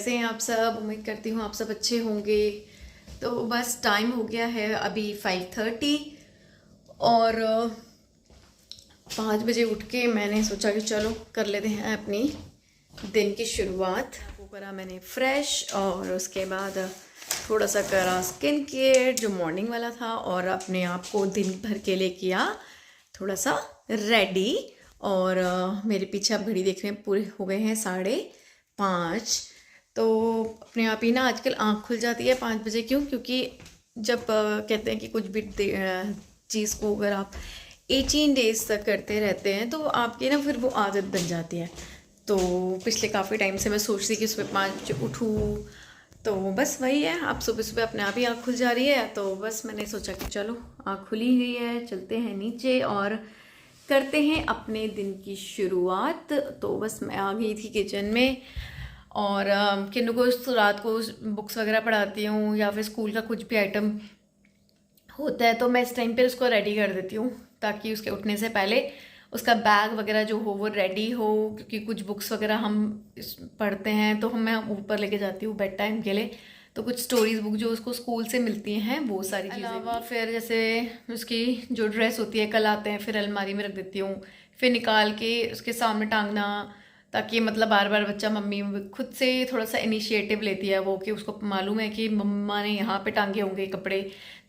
कैसे हैं आप सब? उम्मीद करती हूँ आप सब अच्छे होंगे। तो बस टाइम हो गया है अभी 5:30 और 5 बजे उठ के मैंने सोचा कि चलो कर लेते हैं अपनी दिन की शुरुआत। वो करा मैंने फ्रेश और उसके बाद थोड़ा सा करा स्किन केयर जो मॉर्निंग वाला था और अपने आप को दिन भर के लिए किया थोड़ा सा रेडी। और मेरे पीछे आप घड़ी देख रहे हैं, पूरे हो गए हैं 5:30। तो अपने आप ही ना आजकल आँख खुल जाती है 5 बजे। क्यों? क्योंकि जब कहते हैं कि कुछ भी चीज़ को अगर आप 18 डेज तक करते रहते हैं तो आपकी ना फिर वो आदत बन जाती है। तो पिछले काफ़ी टाइम से मैं सोच रही कि सुबह 5 उठूँ, तो बस वही है, आप सुबह सुबह अपने आप ही आँख खुल जा रही है। तो बस मैंने सोचा कि चलो आँख खुली गई है, चलते हैं नीचे और करते हैं अपने दिन की शुरुआत। तो बस मैं आ गई थी किचन में और किन्नू को तो रात को बुक्स वगैरह पढ़ाती हूँ या फिर स्कूल का कुछ भी आइटम होता है तो मैं इस टाइम पे उसको रेडी कर देती हूँ ताकि उसके उठने से पहले उसका बैग वगैरह जो हो वो रेडी हो। क्योंकि कुछ बुक्स वगैरह हम पढ़ते हैं तो मैं ऊपर लेके जाती हूँ बेड टाइम के लिए। तो कुछ स्टोरीज बुक जो उसको स्कूल से मिलती हैं वो सारी चीज़ें, अलावा फिर जैसे उसकी जो ड्रेस होती है कल आते हैं फिर अलमारी में रख देती हूँ, फिर निकाल के उसके सामने टांगना, ताकि मतलब बार बार बच्चा मम्मी खुद से थोड़ा सा इनिशिएटिव लेती है वो कि उसको मालूम है कि मम्मा ने यहाँ पे टांगे होंगे कपड़े।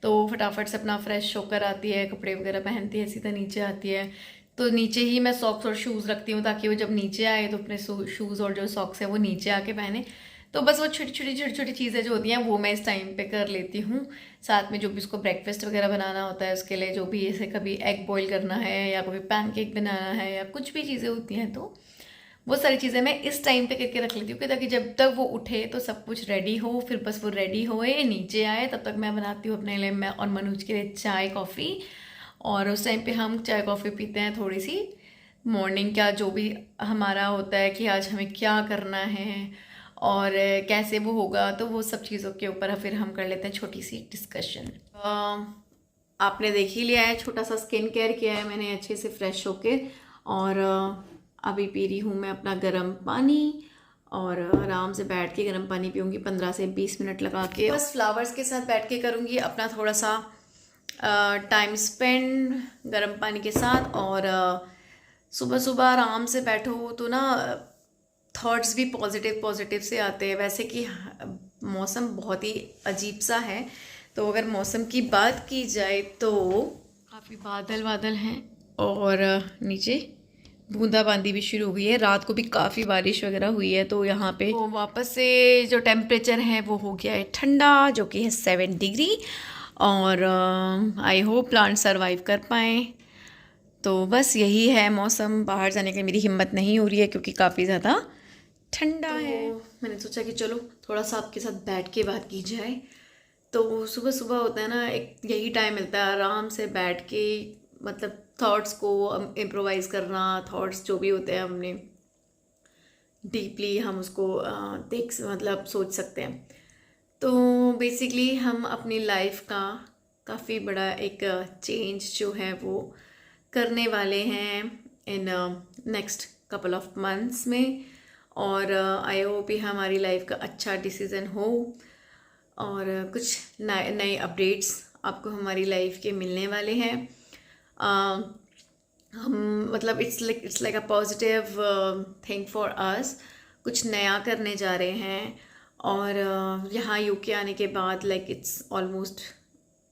तो फटाफट से अपना फ्रेश होकर आती है, कपड़े वगैरह पहनती है, सीधा नीचे आती है। तो नीचे ही मैं सॉक्स और शूज़ रखती हूँ ताकि वो जब नीचे आए तो अपने शूज़ और जो सॉक्स है वो नीचे आके पहने। तो बस वो छोटी छोटी चीज़ें जो होती हैं वो मैं इस टाइम पे कर लेती हूँ। साथ में जो भी उसको ब्रेकफास्ट वगैरह बनाना होता है उसके लिए जो भी ऐसे कभी एग बॉईल करना है या कभी पैनकेक बनाना है या कुछ भी चीज़ें होती हैं तो वो सारी चीज़ें मैं इस टाइम पे करके रख लेती हूँ कि ताकि जब तक वो उठे तो सब कुछ रेडी हो। फिर बस वो रेडी होए नीचे आए तब तक मैं बनाती हूँ अपने लिए, मैं और मनोज के लिए चाय कॉफ़ी। और उस टाइम पे हम चाय कॉफ़ी पीते हैं, थोड़ी सी मॉर्निंग का जो भी हमारा होता है कि आज हमें क्या करना है और कैसे वो होगा, तो वो सब चीज़ों के ऊपर फिर हम कर लेते हैं छोटी सी डिस्कशन। आपने देख ही लिया है, छोटा सा स्किन केयर किया है मैंने अच्छे से फ्रेश होके और अभी पी रही हूँ मैं अपना गर्म पानी और आराम से बैठ के गर्म पानी पीऊँगी 15 से 20 मिनट लगा के। बस फ्लावर्स के साथ बैठ के करूँगी अपना थोड़ा सा टाइम स्पेंड गर्म पानी के साथ। और सुबह सुबह आराम से बैठो तो ना थॉट्स भी पॉजिटिव पॉजिटिव से आते हैं। वैसे कि मौसम बहुत ही अजीब सा है, तो अगर मौसम की बात की जाए तो काफ़ी बादल बादल हैं और नीचे बूंदाबांदी भी शुरू हुई है। रात को भी काफ़ी बारिश वगैरह हुई है तो यहाँ पे तो वापस से जो टेम्परेचर है वो हो गया है ठंडा, जो कि है 7 डिग्री। और आई होप प्लांट सरवाइव कर पाएँ। तो बस यही है मौसम, बाहर जाने की मेरी हिम्मत नहीं हो रही है क्योंकि काफ़ी ज़्यादा ठंडा है। मैंने सोचा कि चलो थोड़ा सा आपके साथ बैठ के बात की जाए। तो सुबह सुबह होता है ना, एक यही टाइम मिलता है आराम से बैठ के मतलब थॉट्स को इम्प्रोवाइज़ करना। थॉट्स जो भी होते हैं हमने डीपली हम उसको देख मतलब सोच सकते हैं। तो बेसिकली हम अपनी लाइफ का काफ़ी बड़ा एक चेंज जो है वो करने वाले हैं in next couple of months में। और आई होप ये हमारी लाइफ का अच्छा डिसीज़न हो और कुछ नए नए अपडेट्स आपको हमारी लाइफ के मिलने वाले हैं। हम मतलब it's like a positive thing for us, कुछ नया करने जा रहे हैं। और यहाँ यूके आने के बाद like it's almost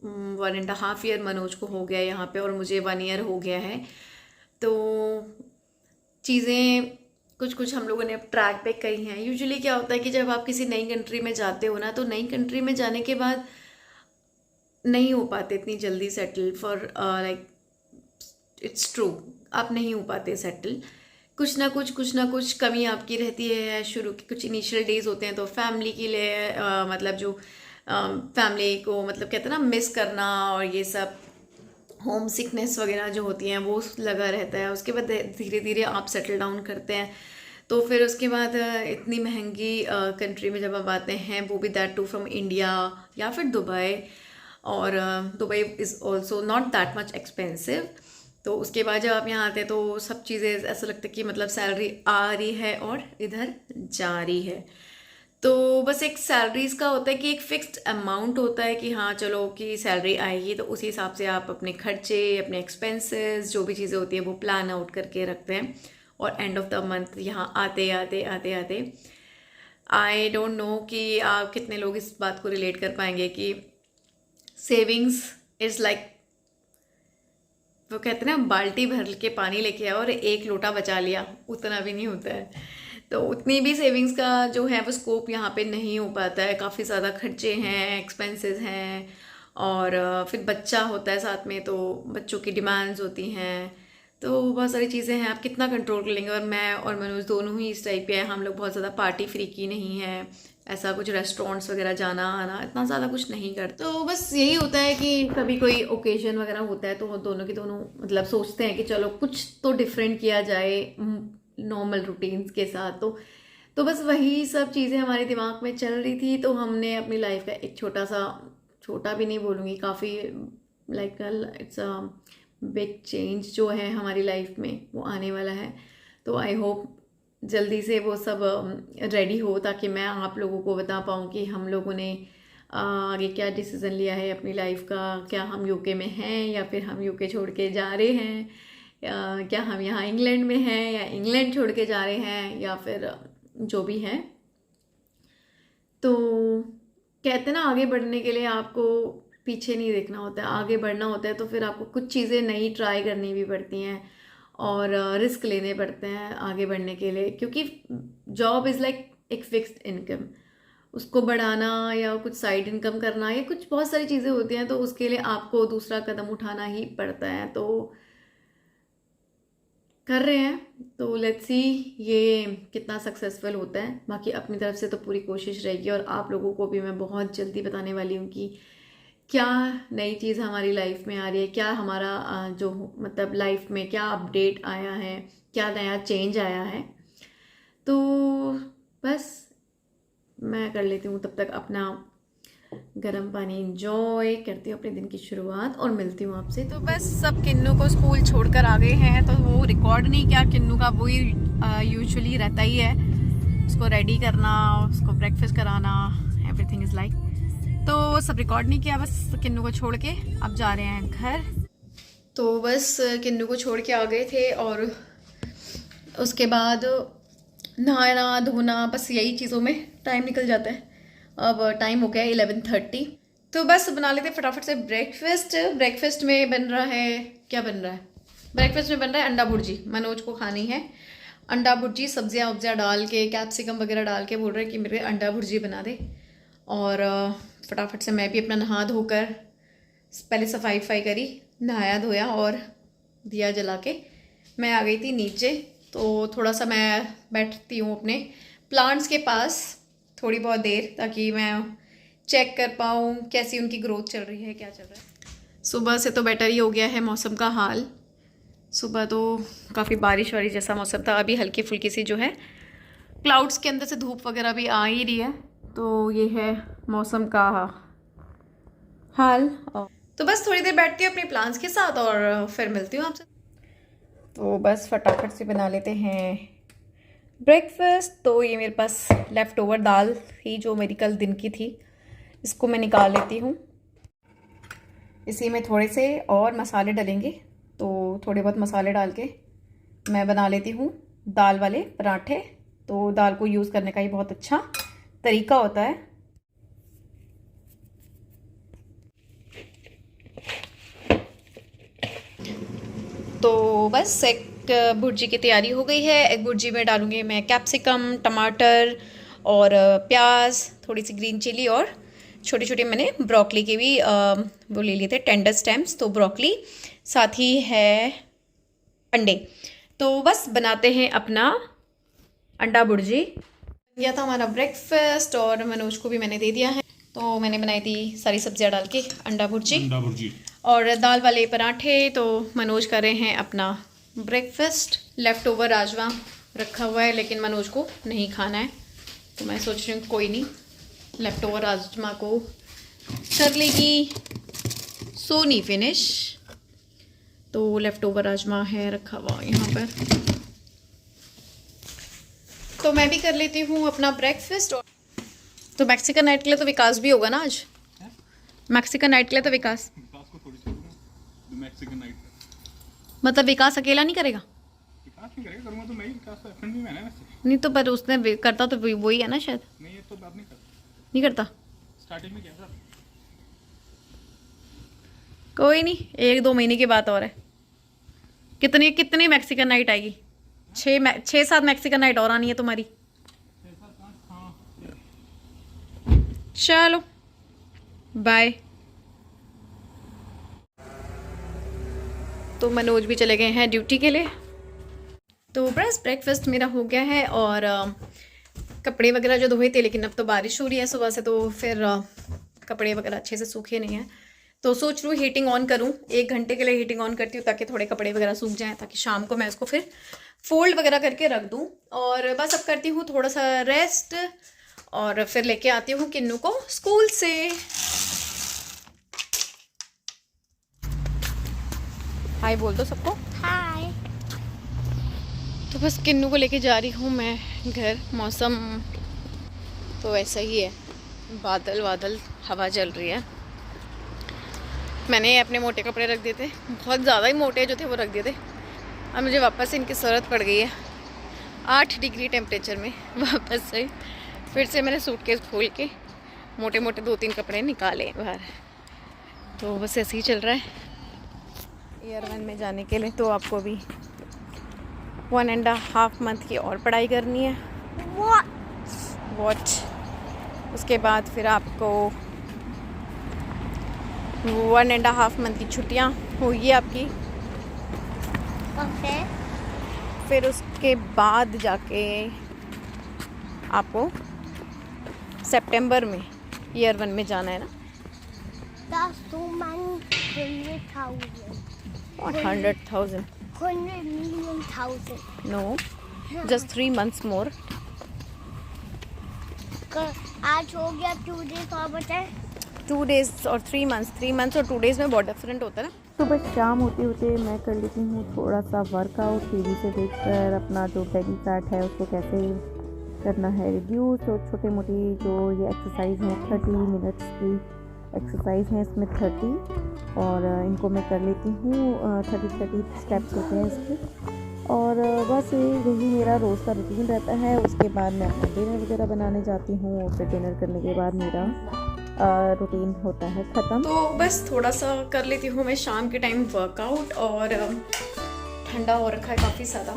1.5 year Manoj को हो गया यहाँ पे और मुझे 1 ईयर हो गया है। तो चीज़ें कुछ कुछ हम लोगों ने अब ट्रैक पे करी हैं। यूजुअली क्या होता है कि जब आप किसी नई कंट्री में जाते हो ना तो नई कंट्री में जाने के बाद नहीं हो पाते इतनी जल्दी settle for like it's true, आप नहीं हो पाते सेटल। कुछ ना कुछ कमी आपकी रहती है। शुरू के कुछ इनिशियल डेज होते हैं तो फैमिली के लिए मतलब जो फैमिली को मतलब कहते हैं ना मिस करना और ये सब होम सिकनेस वगैरह जो होती हैं वो लगा रहता है। उसके बाद धीरे धीरे आप सेटल डाउन करते हैं। तो फिर उसके बाद इतनी महंगी कंट्री में जब आप आते हैं, वो भी दैट टू फ्रॉम इंडिया या फिर दुबई, और Dubai is also not that much expensive. तो उसके बाद जब आप यहाँ आते हैं तो सब चीज़ें ऐसा लगता है कि मतलब सैलरी आ रही है और इधर जा रही है। तो बस एक सैलरीज का होता है कि एक फिक्स्ड अमाउंट होता है कि हाँ चलो कि सैलरी आएगी तो उसी हिसाब से आप अपने खर्चे, अपने एक्सपेंसेस, जो भी चीज़ें होती है वो प्लान आउट करके रखते हैं। और एंड ऑफ द मंथ यहाँ आते आते आते आते आई डोंट नो कि आप कितने लोग इस बात को रिलेट कर पाएंगे कि सेविंग्स इज़ लाइक, वो कहते हैं ना, बाल्टी भर के पानी लेके आओ और एक लोटा बचा लिया, उतना भी नहीं होता है। तो उतनी भी सेविंग्स का जो है वो स्कोप यहाँ पे नहीं हो पाता है। काफ़ी ज़्यादा खर्चे हैं, एक्सपेंसेस हैं, और फिर बच्चा होता है साथ में, तो बच्चों की डिमांड्स होती हैं, तो बहुत सारी चीज़ें हैं, आप कितना कंट्रोल कर लेंगे। और मैं और मनोज दोनों ही इस टाइप के हैं, हम लोग बहुत ज़्यादा पार्टी फ्री की नहीं है, ऐसा कुछ रेस्टोरेंट्स वगैरह जाना आना इतना ज़्यादा कुछ नहीं करते। तो बस यही होता है कि कभी कोई ओकेजन वगैरह होता है तो दोनों के दोनों मतलब सोचते हैं कि चलो कुछ तो डिफरेंट किया जाए नॉर्मल रूटीन्स के साथ। तो बस वही सब चीज़ें हमारे दिमाग में चल रही थी। तो हमने अपनी लाइफ का एक छोटा भी नहीं बोलूँगी, काफ़ी like it's a big change जो है हमारी लाइफ में वो आने वाला है। तो आई होप जल्दी से वो सब रेडी हो ताकि मैं आप लोगों को बता पाऊँ कि हम लोगों ने आगे क्या डिसीज़न लिया है अपनी लाइफ का। क्या हम यूके में हैं या फिर हम यूके छोड़ के जा रहे हैं, क्या हम यहाँ इंग्लैंड में हैं या इंग्लैंड छोड़ के जा रहे हैं, या फिर जो भी है। तो कहते हैं ना, आगे बढ़ने के लिए आपको पीछे नहीं देखना होता है, आगे बढ़ना होता है। तो फिर आपको कुछ चीज़ें नई ट्राई करनी भी पड़ती हैं और रिस्क लेने पड़ते हैं आगे बढ़ने के लिए, क्योंकि जॉब इज़ लाइक एक फिक्स्ड इनकम, उसको बढ़ाना या कुछ साइड इनकम करना या कुछ बहुत सारी चीज़ें होती हैं, तो उसके लिए आपको दूसरा कदम उठाना ही पड़ता है। तो कर रहे हैं, तो लेट्स सी ये कितना सक्सेसफुल होता है। बाकी अपनी तरफ से तो पूरी कोशिश रहेगी, और आप लोगों को भी मैं बहुत जल्दी बताने वाली हूँ कि क्या नई चीज़ हमारी लाइफ में आ रही है, क्या हमारा जो मतलब लाइफ में क्या अपडेट आया है, क्या नया चेंज आया है। तो बस मैं कर लेती हूँ तब तक अपना गर्म पानी इंजॉय करती हूँ अपने दिन की शुरुआत, और मिलती हूँ आपसे। तो बस सब किन्नू को स्कूल छोड़कर आ गए हैं, तो वो रिकॉर्ड नहीं किया, किन्नू का वही यूजुअली रहता ही है, उसको रेडी करना, उसको ब्रेकफास्ट कराना, एवरीथिंग इज़ लाइक। तो सब रिकॉर्ड नहीं किया, बस किन्नू को छोड़ के अब जा रहे हैं घर। तो बस किन्नू को छोड़ के आ गए थे, और उसके बाद नहाना धोना, बस यही चीज़ों में टाइम निकल जाता है। अब टाइम हो गया 11:30, तो बस बना लेते फटाफट से ब्रेकफास्ट। ब्रेकफास्ट में बन रहा है, क्या बन रहा है? ब्रेकफास्ट में बन रहा है अंडा भुर्जी, मनोज को खानी है अंडा भुर्जी, सब्जियां वब्जियां डाल के, कैप्सिकम वगैरह डाल के बोल रहे हैं कि मेरे अंडा भुर्जी बना दे। और फटाफट से मैं भी अपना नहा धोकर पहले सफाई करी, नहाया धोया और दिया जला के मैं आ गई थी नीचे। तो थोड़ा सा मैं बैठती हूँ अपने प्लांट्स के पास थोड़ी बहुत देर, ताकि मैं चेक कर पाऊँ कैसी उनकी ग्रोथ चल रही है, क्या चल रहा है। सुबह से तो बेटर ही हो गया है मौसम का हाल। सुबह तो काफ़ी बारिश वारिश जैसा मौसम था, अभी हल्की फुल्की सी जो है क्लाउड्स के अंदर से धूप वगैरह भी आ ही रही है। तो ये है मौसम का हाल। तो बस थोड़ी देर बैठती हूँ अपने प्लांट्स के साथ और फिर मिलती हूँ आपसे। तो बस फटाफट से बना लेते हैं ब्रेकफास्ट। तो ये मेरे पास लेफ़्ट ओवर दाल थी जो मेरी कल दिन की थी, इसको मैं निकाल लेती हूँ। इसी में थोड़े से और मसाले डलेंगे, तो थोड़े बहुत मसाले डाल के मैं बना लेती हूँ दाल वाले पराठे। तो दाल को यूज़ करने का ही बहुत अच्छा तरीका होता है। तो बस एक भुर्जी की तैयारी हो गई है। एक भुर्जी में डालूंगी मैं कैप्सिकम, टमाटर और प्याज, थोड़ी सी ग्रीन चिली, और छोटी छोटी मैंने ब्रोकली के भी वो ले लिए थे टेंडर स्टेम्स, तो ब्रोकली, साथ ही है अंडे। तो बस बनाते हैं अपना अंडा भुर्जी। यह था हमारा ब्रेकफास्ट और मनोज को भी मैंने दे दिया है। तो मैंने बनाई थी सारी सब्जियां डाल के अंडा भुर्जी और दाल वाले पराठे। तो मनोज कर रहे हैं अपना ब्रेकफास्ट। लेफ़्ट ओवर राजमा रखा हुआ है, लेकिन मनोज को नहीं खाना है, तो मैं सोच रही हूँ कोई नहीं, लेफ़्ट ओवर राजमा को कर लेगी सोनी फिनिश। तो लेफ़्ट ओवर राजमा है रखा हुआ यहाँ पर, तो मैं भी कर लेती हूँ अपना ब्रेकफास्ट। तो मैक्सिकन नाइट के लिए तो विकास भी होगा ना आज? मैक्सिकन नाइट के लिए तो विकास को थोड़ी छोड़ूंगा मैक्सिकन नाइट। मतलब विकास अकेला नहीं करेगा? विकास नहीं करेगा, करूंगा तो मैं ही। विकास तो फ्रेंड भी मैं है वैसे। नहीं तो पर उसने करता तो वही है ना शायद। नहीं, ये तो बात नहीं करता। नहीं करता? स्टार्टिंग में क्या था? कोई नहीं, 1-2 महीने की बात और है। कितनी कितनी मैक्सिकन नाइट आएगी? 6-7 मैक्सिकन नाइट और आनी है तुम्हारी। चलो बाय। तो मनोज भी चले गए हैं ड्यूटी के लिए। तो बस ब्रेकफास्ट मेरा हो गया है और कपड़े वगैरह जो धोए थे, लेकिन अब तो बारिश हो रही है सुबह से, तो फिर कपड़े वगैरह अच्छे से सूखे नहीं हैं। तो सोच रही हूँ हीटिंग ऑन करूँ, 1 घंटे के लिए हीटिंग ऑन करती हूँ ताकि थोड़े कपड़े वगैरह सूख जाएँ, ताकि शाम को मैं इसको फिर फोल्ड वगैरह करके रख दूँ। और बस अब करती हूँ थोड़ा सा रेस्ट और फिर लेके आती हूँ किन्नू को स्कूल से। हाय बोल दो सबको। हाय। तो बस किन्नू को लेके जा रही हूँ मैं घर। मौसम तो ऐसा ही है, बादल बादल, हवा चल रही है। मैंने अपने मोटे कपड़े रख दिए थे, बहुत ज़्यादा ही मोटे जो थे वो रख दिए थे। अब मुझे वापस से इनकी ज़रूरत पड़ गई है 8 डिग्री टेम्परेचर में। वापस से फिर से मैंने सूटकेस खोल के मोटे मोटे 2-3 कपड़े निकाले बाहर। तो बस ऐसे ही चल रहा है ईयर 1 में जाने के लिए। तो आपको भी 1.5 मंथ की और पढ़ाई करनी है। वॉट उसके बाद फिर आपको 1.5 मंथ की छुट्टियाँ होगी आपकी। ओके। फिर उसके बाद जाके आपको सितंबर में ईयर 1 में जाना है ना। That's too many 100,000 100,000,000. No, just 3 months more. आज हो गया 2 days और बचे। 2 days और 3 months, 3 months और 2 days में बहुत डिफरेंट होता है ना। सुबह शाम होते होते मैं कर लेती हूँ थोड़ा सा वर्कआउट, टीवी से देखकर अपना जो बेली फैट है उसको कैसे करना है रिड्यूस। तो छोटे मोटी जो ये एक्सरसाइज हैं 30 मिनट्स की एक्सरसाइज हैं, इसमें 30 और इनको मैं कर लेती हूँ। 30 स्टेप्स होते हैं इसके। और बस यही मेरा रोज़ का रूटीन रहता है। उसके बाद मैं अपना डिनर वगैरह बनाने जाती हूँ और फिर डिनर करने के बाद मेरा रूटीन होता है ख़त्म। तो बस थोड़ा सा कर लेती हूँ मैं शाम के टाइम वर्कआउट। और ठंडा हो रखा है काफ़ी ज़्यादा,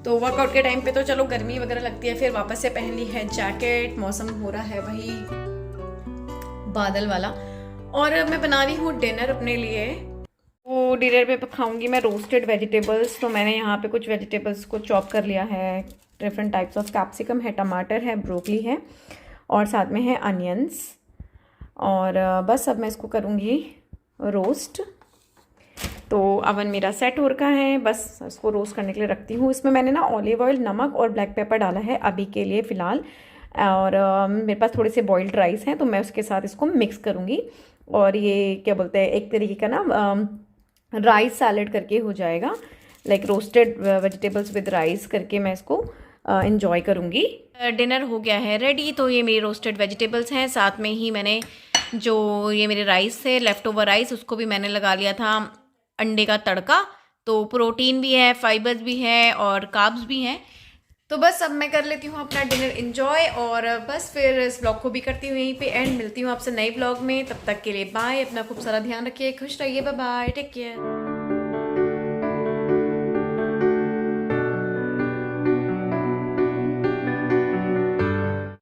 तो वर्कआउट के टाइम पे तो चलो गर्मी वगैरह लगती है, फिर वापस से पहन ली है जैकेट। मौसम हो रहा है वही बादल वाला। और मैं बना रही हूँ डिनर अपने लिए। वो डिनर में खाऊंगी मैं रोस्टेड वेजिटेबल्स। तो मैंने यहाँ पे कुछ वेजिटेबल्स को चॉप कर लिया है। डिफरेंट टाइप्स ऑफ कैप्सिकम है, टमाटर है, ब्रोकली है और साथ में है अनियंस। और बस अब मैं इसको करूँगी रोस्ट। तो अवन मेरा सेट हो रखा है, बस इसको रोस्ट करने के लिए रखती हूँ। इसमें मैंने ना ऑलिव ऑयल, नमक और ब्लैक पेपर डाला है अभी के लिए फ़िलहाल। और मेरे पास थोड़े से बॉइल्ड राइस हैं, तो मैं उसके साथ इसको मिक्स करूँगी। और ये क्या बोलते हैं, एक तरीके का ना राइस सैलेड करके हो जाएगा, like roasted vegetables with rice करके मैं इसको इंजॉय करूँगी। डिनर हो गया है रेडी। तो ये मेरी रोस्टेड वेजिटेबल्स हैं, साथ में ही मैंने जो ये मेरे राइस है लेफ़्ट ओवर राइस, उसको भी मैंने लगा लिया था अंडे का तड़का। तो प्रोटीन भी है, फाइबर्स भी है और कार्ब्स भी हैं। तो बस अब मैं कर लेती हूँ अपना डिनर एंजॉय और बस फिर इस ब्लॉग को भी करती हूँ यहीं पे एंड। मिलती हूँ आपसे नए ब्लॉग में, तब तक के लिए बाय। अपना खूब सारा ध्यान रखिए, खुश रहिए, बाय बाय, टेक केयर।